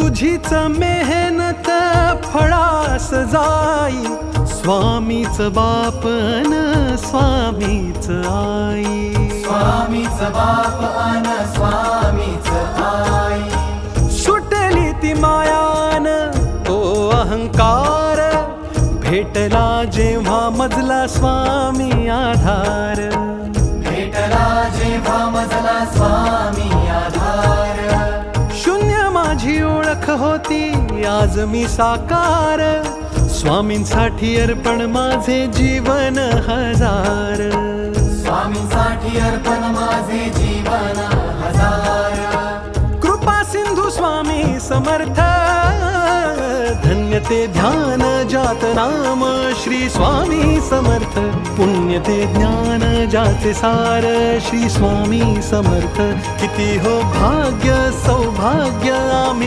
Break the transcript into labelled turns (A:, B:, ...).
A: तुझीच मेहनत फळास जाई, स्वामीच बापन स्वामीच आई.
B: स्वामीच बाप अन स्वामीच आई.
A: सुटली ती मायान तो अहंकार, भेटला जेव्हा मजला स्वामी आधार.
B: भेटला जेव्हा मजला स्वामी आधार.
A: शून्य माझी ओळख होती, आज मी साकार. स्वामींसाठी अर्पण माझे जीवन हजार.
B: स्वामींसाठी अर्पण माझे जीवन हजार.
A: कृपा सिंधू स्वामी समर्थ, धन्य ते ध्यान जात नाम श्री स्वामी समर्थ. पुण्य ते ज्ञान जाचे सार श्री स्वामी समर्थ. किती हो भाग्य सौभाग्य आम्ही